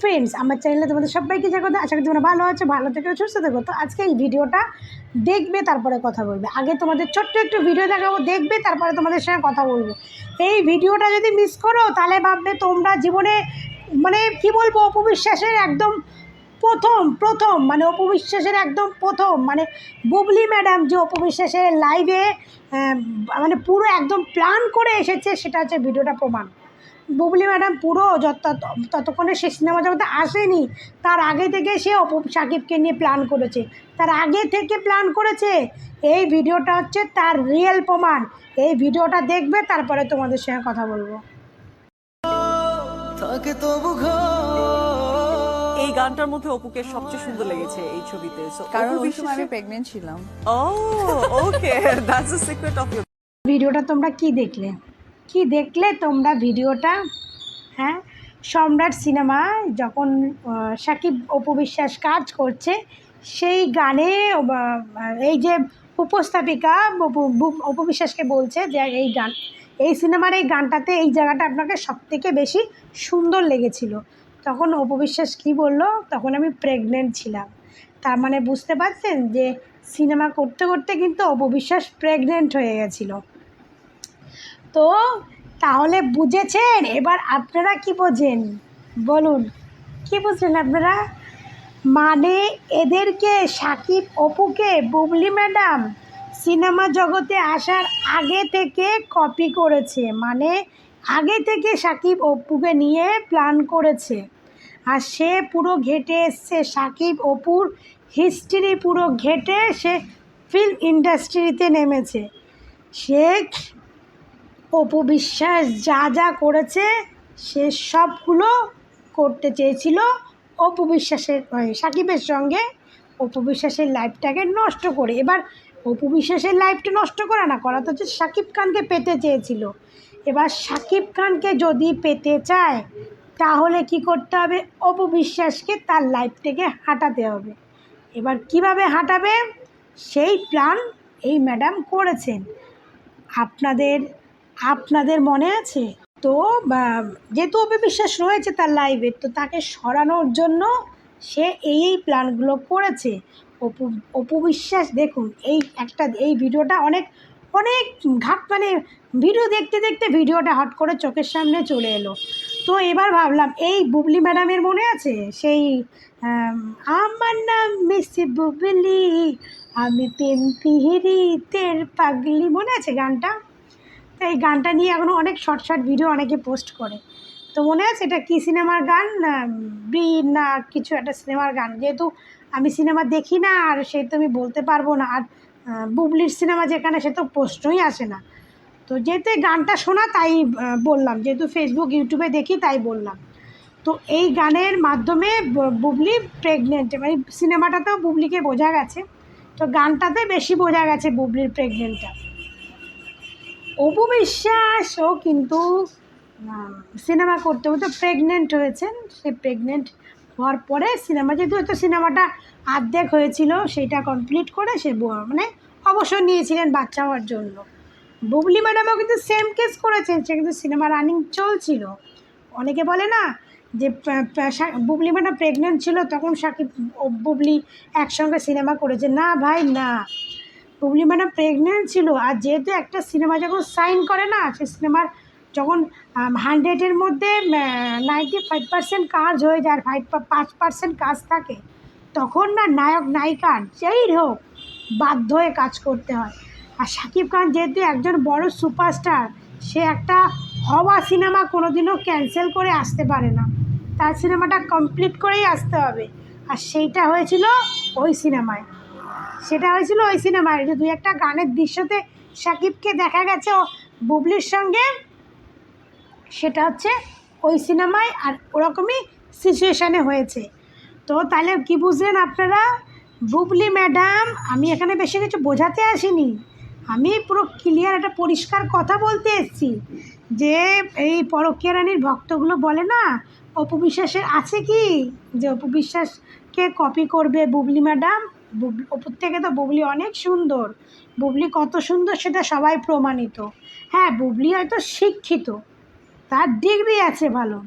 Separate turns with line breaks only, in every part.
Friends, আমার চ্যানেলে তোমাদের সবাইকে স্বাগত। আশা করি তোমরা ভালো আছো, ভালো থেকে সুস্থ থেকো। তো আজকে এই ভিডিওটা দেখবে, তারপরে কথা বলবে। আগে তোমাদের ছোট্ট একটু ভিডিও দেখাবো, দেখবে তারপরে তোমাদের সঙ্গে কথা বলবো। এই ভিডিওটা যদি মিস করো তাহলে ভাববে তোমরা জীবনে মানে কি বলবো, অপবিশ্বাসের একদম প্রথম মানে অপবিশ্বাসের একদম প্রথম মানে বুবলি ম্যাডাম যে অপবিশ্বাসের লাইভে মানে পুরো একদম প্ল্যান করে এসেছে, সেটা হচ্ছে ভিডিওটা প্রমাণ। বুবলি ম্যাডাম পুরো ততক্ষণে সে সিনেমা জগতে আসেনি, তার আগে থেকে সে সাকিবকে নিয়ে প্ল্যান করেছে, তার আগে থেকে প্ল্যান করেছে। এই ভিডিওটা হচ্ছে তার রিয়েল প্রমাণ। এই ভিডিওটা দেখবে, তারপরে তোমাদের সঙ্গে কথা বলবো।
এই গানটার মধ্যে অপুকে সবচেয়ে সুন্দর লেগেছে এই ছবিতে,
কারণ ওই সময় আমি প্রেগনেন্ট ছিলাম।
Okay, that's the secret of your.
ভিডিওটা তোমরা কি দেখলে তোমরা ভিডিওটা? হ্যাঁ, সম্রাট সিনেমা যখন সাকিব অপু বিশ্বাস কাজ করছে, সেই গানে এই যে উপস্থাপিকা অপু বিশ্বাসকে বলছে যে এই সিনেমার এই গানটাতে এই জায়গাটা আপনাকে সবথেকে বেশি সুন্দর লেগেছিল। তখন অপু বিশ্বাস কী বলল, তখন আমি প্রেগনেন্ট ছিলাম। তার মানে বুঝতে পারছেন যে সিনেমা করতে করতে কিন্তু অপু বিশ্বাস প্রেগনেন্ট হয়ে গেছিলো। তো তাহলে বুঝেছেন, এবার আপনারা কি বোঝেন বলুন, কি বুঝলেন আপনারা? মানে এদেরকে, সাকিব অপুকে বুবলি ম্যাডাম সিনেমা জগতে আসার আগে থেকে কপি করেছে, মানে আগে থেকে সাকিব অপুকে নিয়ে প্ল্যান করেছে। আর সে পুরো ঘেঁটে এসছে, সাকিব অপুর হিস্ট্রি পুরো ঘেঁটে সে ফিল্ম ইন্ডাস্ট্রিতে নেমেছে। সে অপু বিশ্বাস যা যা করেছে সে সবগুলো করতে চেয়েছিল অপু বিশ্বাসের সাকিবের সঙ্গে, অপু বিশ্বাসের লাইফটাকে নষ্ট করে। এবার অপু বিশ্বাসের লাইফটা নষ্ট করা না করা তো হচ্ছে সাকিব খানকে পেতে চেয়েছিল। এবার সাকিব খানকে যদি পেতে চায় তাহলে কি করতে হবে, অপু বিশ্বাসকে তার লাইফ থেকে হাঁটাতে হবে। এবার কিভাবে হাঁটাবে সেই প্ল্যান এই ম্যাডাম করেছেন। আপনাদের মনে আছে তো? যেহেতু অপু বিশ্বাস রয়েছে তার লাইভে, তো তাকে সরানোর জন্য সে এই প্ল্যানগুলো করেছে। অপু বিশ্বাস দেখুন, এই ভিডিওটা অনেক মানে ভিডিও দেখতে দেখতে ভিডিওটা হট করে চোখের সামনে চলে এলো। তো এবার ভাবলাম, এই বুবলি ম্যাডামের মনে আছে সেই আমার নাম মিসি বুবলি, আমি প্রেম পিহিরিতের পাগলি, মনে আছে গানটা? তো এই গানটা নিয়ে এখনও অনেক শর্ট ভিডিও অনেকে পোস্ট করে। তো মনে আছে এটা কী সিনেমার গান? বীর না কিছু একটা সিনেমার গান। যেহেতু আমি সিনেমা দেখি না, আর সেহেতু আমি বলতে পারবো না। আর বুবলির সিনেমা যেখানে, সে তো প্রশ্নই আসে না। তো যেহেতু এই গানটা শোনা, তাই বললাম, যেহেতু ফেসবুক ইউটিউবে দেখি তাই বললাম। তো এই গানের মাধ্যমে বুবলি প্রেগনেন্ট, মানে সিনেমাটাতেও বুবলিকে বোঝা গেছে, তো গানটাতে বেশি বোঝা গেছে বুবলির প্রেগনেন্টটা। অপু বিশ্বাসও কিন্তু সিনেমা করতে করতে প্রেগনেন্ট হয়েছেন। সে প্রেগনেন্ট হওয়ার পরে যেহেতু হয়তো সিনেমাটা অর্ধেক হয়েছিল, সেইটা কমপ্লিট করে সে মানে অবসর নিয়েছিলেন বাচ্চা হওয়ার জন্য। বুবলি ম্যাডামও কিন্তু সেম কেস করেছেন, সে কিন্তু সিনেমা রানিং চলছিল। অনেকে বলে না যে বুবলি ম্যাডাম প্রেগনেন্ট ছিল তখন সাকিব বুবলি একসঙ্গে সিনেমা করেছে। না ভাই না, বুবলি ম্যাডাম প্রেগনেন্ট ছিল। আর যেহেতু একটা সিনেমা যখন সাইন করে না, সে সিনেমার যখন 100-এর মধ্যে 95% কাজ হয়ে যায়, আর 5% কাজ থাকে, তখন না নায়ক নায়িকার যেই হোক বাধ্য হয়ে কাজ করতে হয়। আর শাকিব খান যেহেতু একজন বড় সুপারস্টার, সে একটা হওয়া সিনেমা কোনোদিনও ক্যান্সেল করে আসতে পারে না, তার সিনেমাটা কমপ্লিট করেই আসতে হবে। আর সেইটা হয়েছিল ওই সিনেমায়, যে 2-একটা গানের দৃশ্যতে সাকিবকে দেখা গেছে বুবলির সঙ্গে, সেটা হচ্ছে ওই সিনেমায়। আর ওরকমই সিচুয়েশানে হয়েছে। তো তাহলে কি বুঝলেন আপনারা? বুবলি ম্যাডাম, আমি এখানে বেশি কিছু বোঝাতে আসিনি, আমি পুরো ক্লিয়ার একটা পরিষ্কার কথা বলতে এসেছি যে এই পরকীয়া রানীর ভক্তগুলো বলে না অপু বিশ্বাসের আছে কি, যে অপু বিশ্বাসকে কপি করবে বুবলি ম্যাডাম। অপুর থেকে তো বুবলি অনেক সুন্দর, বুবলি কত সুন্দর সেটা সবাই প্রমাণিত। হ্যাঁ, বুবলি হয়তো শিক্ষিত, তার ডিগ্রি আছে ভালো,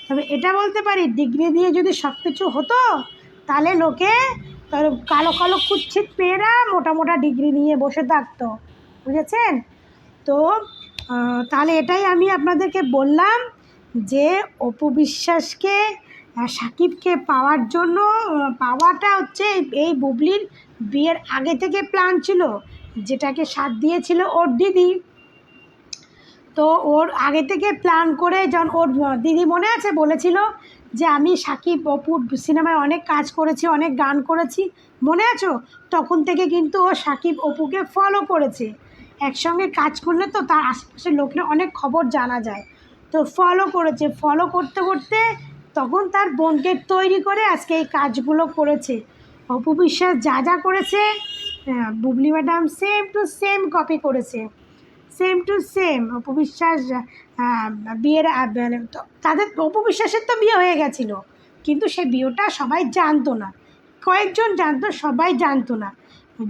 তবে এটা বলতে পারি ডিগ্রি দিয়ে যদি সব কিছু হতো তাহলে লোকে তোর কালো কালো কুচ্ছিত মেয়েরা মোটা মোটা ডিগ্রি নিয়ে বসে থাকতো, বুঝেছেন? তো তাহলে এটাই আমি আপনাদেরকে বললাম যে অপু বিশ্বাসকে সাকিবকে পাওয়ার জন্য পাওয়াটা হচ্ছে এই বুবলির বিয়ের আগে থেকে প্ল্যান ছিল, যেটাকে সাথ দিয়েছিল ওর দিদি। তো ওর আগে থেকে প্ল্যান করে যখন ওর দিদি মনে আছে বলেছিল যে আমি সাকিব অপুর সিনেমায় অনেক কাজ করেছি, অনেক গান করেছি, মনে আছো? তখন থেকে কিন্তু ও সাকিব অপুকে ফলো করেছে। একসঙ্গে কাজ করলে তো তার আশেপাশের লোকের অনেক খবর জানা যায়, তো ফলো করেছে। ফলো করতে করতে তখন তার বোনকে তৈরি করে আজকে এই কাজগুলো করেছে। অপু বিশ্বাস যা যা করেছে Bubly madam same to same copy করেছে, same to same. Apu Biswas বিয়ের তাদের অপু বিশ্বাসের তো বিয়ে হয়ে গেছিলো, কিন্তু সে বিয়েটা সবাই জানতো না, কয়েকজন জানতো, সবাই জানতো না।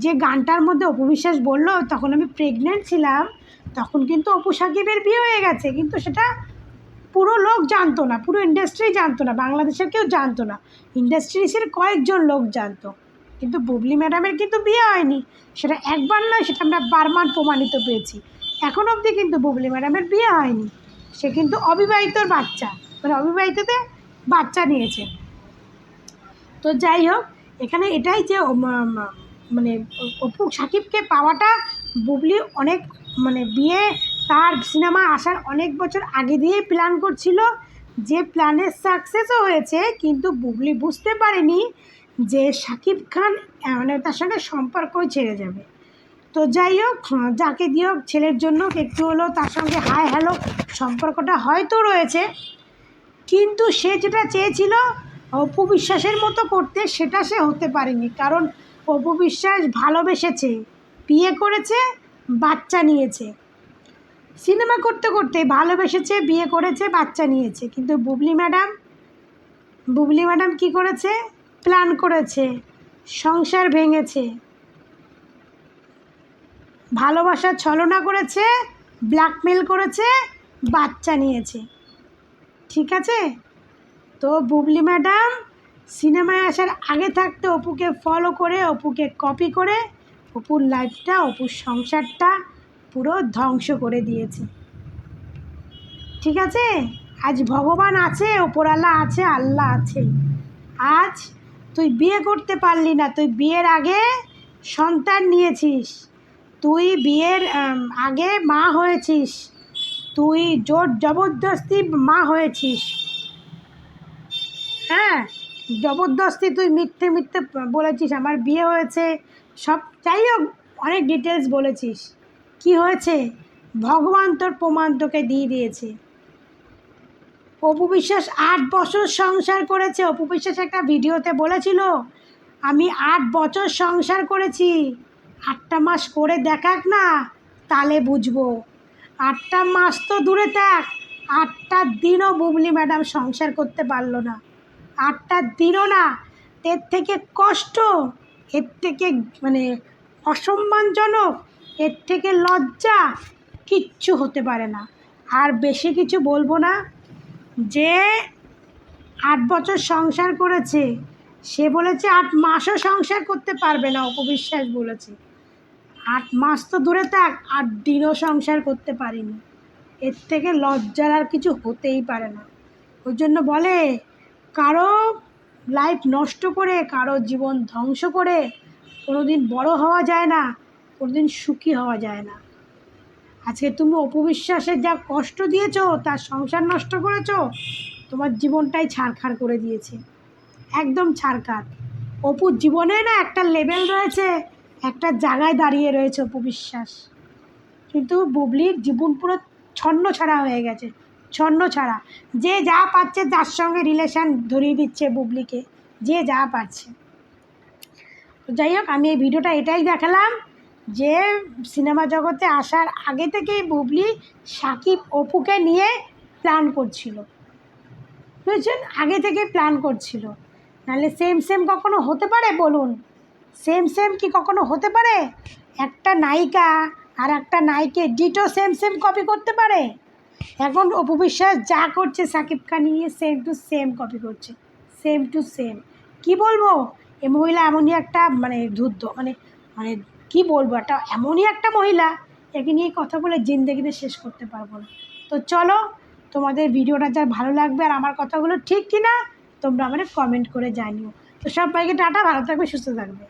যে গানটার মধ্যে অপু বিশ্বাস বললো তখন আমি প্রেগনেন্ট ছিলাম, তখন কিন্তু অপু সাকিবের বিয়ে হয়ে গেছে, কিন্তু সেটা পুরো লোক জানতো না, পুরো ইন্ডাস্ট্রি জানতো না, বাংলাদেশের কেউ জানতো না, ইন্ডাস্ট্রিজের কয়েকজন লোক জানতো। কিন্তু বুবলি ম্যাডামের কিন্তু বিয়ে হয়নি, সেটা একবার নয়, সেটা আমরা বারবার প্রমাণিত পেয়েছি। এখন অবধি কিন্তু বুবলি ম্যাডামের বিয়ে হয়নি, সে কিন্তু অবিবাহিতর বাচ্চা, মানে অবিবাহিততে বাচ্চা নিয়েছে। তো যাই হোক, এখানে এটাই যে মানে অপু সাকিবকে পাওয়াটা বুবলি অনেক মানে বিয়ে তার সিনেমা আসার অনেক বছর আগে দিয়েই প্ল্যান করছিল, যে প্ল্যানের সাকসেসও হয়েছে, কিন্তু বুবলি বুঝতে পারেনি যে সাকিব খান মানে তার সঙ্গে সম্পর্কই ছেড়ে যাবে। তো যাই হোক, যাকে দিয়ে হোক ছেলের জন্য একটু হলেও তার সঙ্গে হাই হ্যালো সম্পর্কটা হয়তো রয়েছে, কিন্তু সে যেটা চেয়েছিল অপু বিশ্বাসের মতো করতে, সেটা সে হতে পারেনি। কারণ অপু বিশ্বাস ভালোবেসেছে, বিয়ে করেছে, বাচ্চা নিয়েছে, সিনেমা করতে করতে ভালোবেসেছে, বিয়ে করেছে, বাচ্চা নিয়েছে। কিন্তু বুবলি ম্যাডাম কী করেছে? প্ল্যান করেছে, সংসার ভেঙেছে, ভালোবাসার ছলনা করেছে, ব্ল্যাকমেল করেছে, বাচ্চা নিয়েছে, ঠিক আছে? তো বুবলি ম্যাডাম সিনেমায় আসার আগে থাকতে অপুকে ফলো করে, অপুকে কপি করে অপুর লাইফটা, অপুর সংসারটা পুরো ধ্বংস করে দিয়েছে, ঠিক আছে? আজ ভগবান আছে, ওপরওয়ালা আছে, আল্লাহ আছে। আজ তুই বিয়ে করতে পারলি না, তুই বিয়ের আগে সন্তান নিয়েছিস, তুই বিয়ের আগে মা হয়েছিস, তুই জোর জবরদস্তি মা হয়েছিস, হ্যাঁ, জবরদস্তি তুই মিথ্যে মিথ্যে বলেছিস আমার বিয়ে হয়েছে, সব যাই হোক অনেক ডিটেলস বলেছিস। কি হয়েছে? ভগবান তোর প্রমাণ তোকে দিয়ে দিয়েছে। অপু বিশ্বাস 8 বছর সংসার করেছে। অপু বিশ্বাস একটা ভিডিওতে বলেছিল আমি 8 বছর সংসার করেছি, 8টা মাস করে দেখাক না, তাহলে বুঝবো। 8টা মাস তো দূরে থাক, 8টা দিনও বুবলি ম্যাডাম সংসার করতে পারলো না, 8টা দিনও না। এর থেকে কষ্ট, এর থেকে মানে অসম্মানজনক, এর থেকে লজ্জা কিচ্ছু হতে পারে না। আর বেশি কিছু বলবো না। যে 8 বছর সংসার করেছে, সে বলেছে 8 মাসও সংসার করতে পারবে না, অপু বিশ্বাস বলেছে। 8 মাস তো দূরে থাক, 8 দিনও সংসার করতে পারিনি। এর থেকে লজ্জার আর কিছু হতেই পারে না। ওই জন্য বলে কারো লাইফ নষ্ট করে, কারো জীবন ধ্বংস করে কোনোদিন বড় হওয়া যায় না, কোনোদিন সুখী হওয়া যায় না। আজকে তুমি অপু বিশ্বাসের যা কষ্ট দিয়েছো, তার সংসার নষ্ট করেছো, তোমার জীবনটাই ছারখার করে দিয়েছে, একদম ছারখার। অপুর জীবনে না একটা লেভেল রয়েছে, একটা জায়গায় দাঁড়িয়ে রয়েছে অপু বিশ্বাস, কিন্তু বুবলির জীবন পুরো ছন্ন ছাড়া হয়ে গেছে, ছন্ন ছাড়া। যে যা পাচ্ছে তার সঙ্গে রিলেশান ধরিয়ে দিচ্ছে বুবলিকে, যে যা পাচ্ছে। যাই হোক, আমি এই ভিডিওটা এটাই দেখালাম যে সিনেমা জগতে আসার আগে থেকেই বুবলি সাকিব অপুকে নিয়ে প্ল্যান করছিল, বুঝছেন? আগে থেকে প্ল্যান করছিল, নাহলে সেম সেম কখনো হতে পারে বলুন? সেম সেম কি কখনো হতে পারে? একটা নায়িকা আর একটা নায়িকে ডিটো সেম সেম কপি করতে পারে? এখন অপু বিশ্বাস যা করছে সাকিব খান নিয়ে সেম টু সেম কপি করছে, সেম টু সেম। কী বলবো, এ মহিলা এমনই একটা মানে ধূর্ত, মানে মানে কী বলবো, একটা এমনই একটা মহিলা, একে নিয়ে কথা বলে জিন্দেগিতে শেষ করতে পারবো না। তো চলো, তোমাদের ভিডিওটা যা ভালো লাগবে আর আমার কথাগুলো ঠিক কি না তোমরা আমাদের কমেন্ট করে জানিও। তো সবাইকে টাটা, ভালো থাকবে, সুস্থ থাকবে।